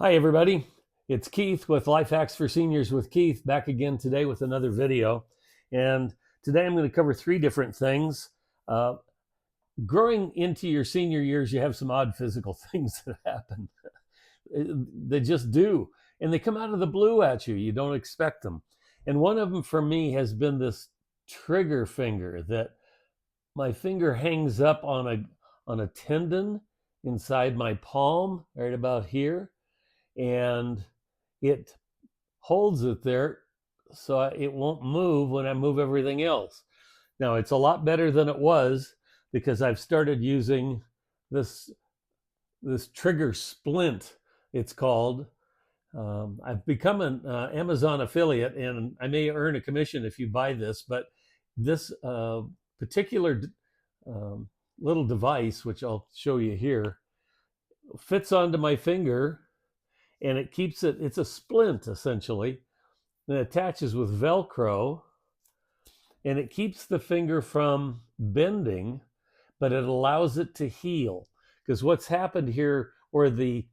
Hi, everybody. It's Keith with Life Hacks for Seniors with Keith, back again today with another video. And today I'm going to cover three different things. Uh, Growing into your senior years, you have some odd physical things that happen. They just do. And they come out of the blue at you. You don't expect them. And one of them for me has been this trigger finger, that my finger hangs up on a tendon inside my palm, right about here, and it holds it there so it won't move when I move everything else. Now, it's a lot better than it was because I've started using this Trigger Splint, it's called. I've become an Amazon affiliate, and I may earn a commission if you buy this, but this particular um, little device, which I'll show you here, fits onto my finger, and it keeps it, it's a splint essentially, and it attaches with Velcro, and it keeps the finger from bending, but it allows it to heal. Because what's happened here, where the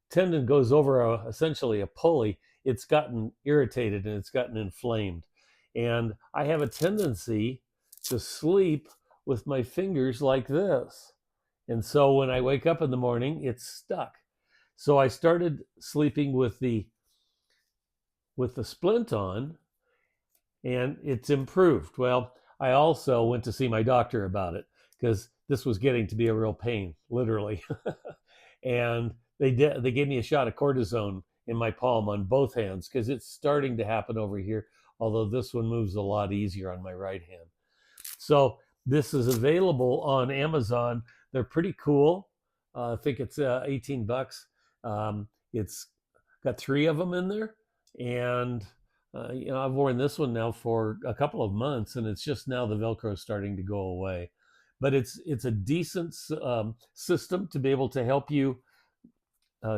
tendon goes over essentially a pulley, it's gotten irritated and it's gotten inflamed. And I have a tendency to sleep with my fingers like this. And so when I wake up in the morning, it's stuck. So I started sleeping with the splint on, and it's improved. Well, I also went to see my doctor about it because this was getting to be a real pain, literally. And they gave me a shot of cortisone in my palm on both hands because it's starting to happen over here, although this one moves a lot easier on my right hand. So this is available on Amazon. They're pretty cool. I think it's 18 bucks. It's got three of them in there, and I've worn this one now for a couple of months, and it's just now the Velcro is starting to go away. But it's a decent system to be able to help you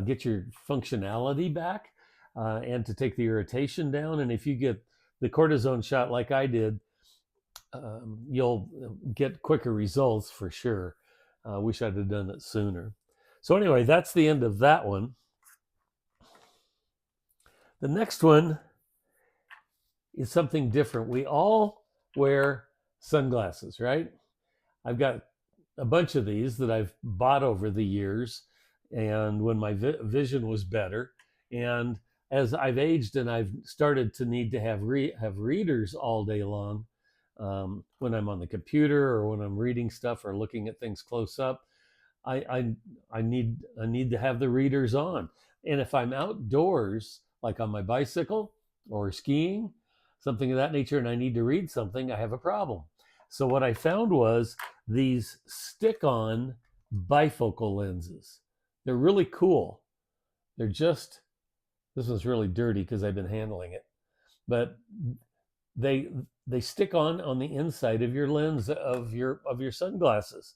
get your functionality back, and to take the irritation down. And if you get the cortisone shot like I did, you'll get quicker results for sure. Wish I'd have done it sooner. So anyway, that's the end of that one. The next one is something different. We all wear sunglasses, right? I've got a bunch of these that I've bought over the years, and when my vision was better. And as I've aged and I've started to need to have readers all day long, when I'm on the computer or when I'm reading stuff or looking at things close up, I need to have the readers on. And if I'm outdoors, like on my bicycle or skiing, something of that nature, and I need to read something, I have a problem. So what I found was these Stick-on Bifocal Lenses. They're really cool. They're just, this one's really dirty because I've been handling it, but they stick on the inside of your lens of your sunglasses.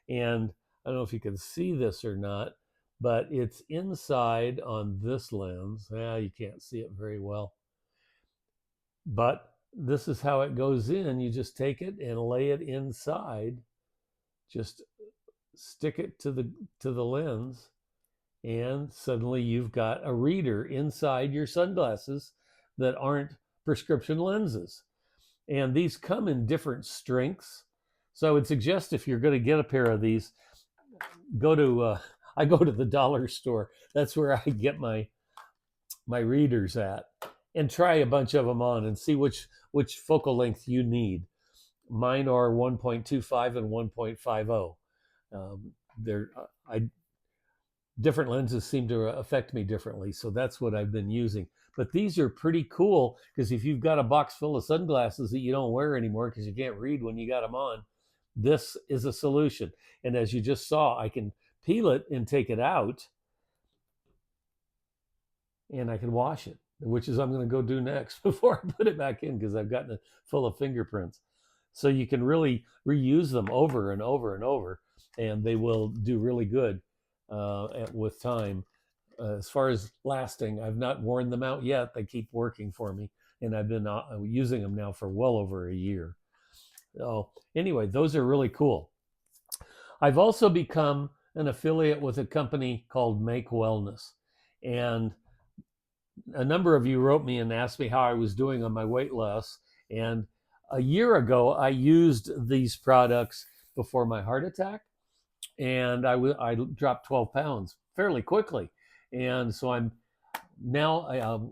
And I don't know if you can see this or not, but it's inside on this lens. You can't see it very well, but this is how it goes in. You just take it and lay it inside, just stick it to the lens, and suddenly you've got a reader inside your sunglasses that aren't prescription lenses. And these come in different strengths. So I would suggest, if you're going to get a pair of these, I go to the dollar store. That's where I get my readers at, and try a bunch of them on and see which focal length you need. Mine are 1.25 and 1.50. They're different lenses seem to affect me differently, so that's what I've been using. But these are pretty cool because if you've got a box full of sunglasses that you don't wear anymore because you can't read when you got them on, this is a solution. And as you just saw, I can peel it and take it out, and I can wash it, which is I'm going to go do next before I put it back in because I've gotten it full of fingerprints. So you can really reuse them over and over and over, and they will do really good with time. As far as lasting, I've not worn them out yet. They keep working for me, and I've been using them now for well over a year. So anyway, those are really cool. I've also become an affiliate with a company called Make Wellness, And a number of you wrote me and asked me how I was doing on my weight loss. And a year ago, I used these products before my heart attack, and I dropped 12 pounds fairly quickly. And so I'm now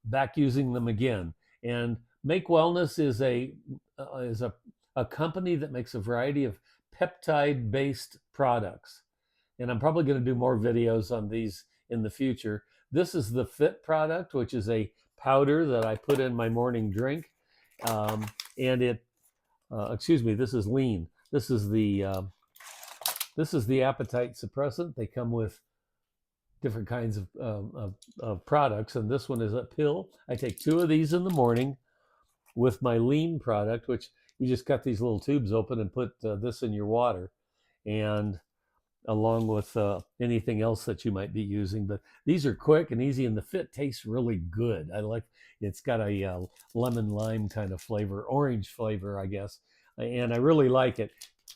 back using them again. And Make Wellness is a company that makes a variety of peptide-based products. And I'm probably going to do more videos on these in the future. This is the Fit product, which is a powder that I put in my morning drink. And it, excuse me, this is lean. This is the appetite suppressant. They come with different kinds of products, and this one is a pill. I take 2 of these in the morning with my lean product, which you just cut these little tubes open and put this in your water, and along with anything else that you might be using. But these are quick and easy, and the Fit tastes really good. I like it's got a lemon lime kind of flavor, orange flavor, I guess, and I really like it.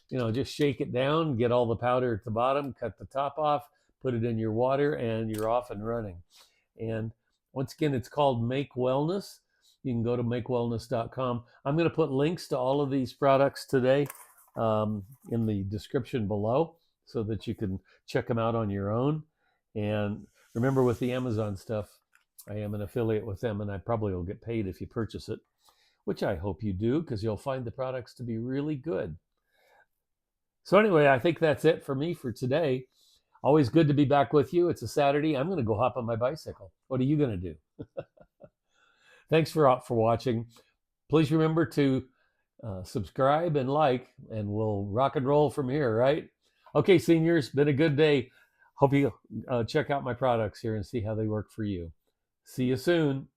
You know, just shake it down, get all the powder at the bottom, cut the top off, put it in your water, and you're off and running. And once again, it's called Make Wellness. You can go to makewellness.com. I'm going to put links to all of these products today in the description below, so that you can check them out on your own. And remember, with the Amazon stuff, I am an affiliate with them, and I probably will get paid if you purchase it, which I hope you do, because you'll find the products to be really good. So anyway, I think that's it for me for today. Always good to be back with you. It's a Saturday. I'm going to go hop on my bicycle. What are you going to do? Thanks for watching. Please remember to subscribe and like, and we'll rock and roll from here, right? Okay, seniors, been a good day. Hope you check out my products here and see how they work for you. See you soon.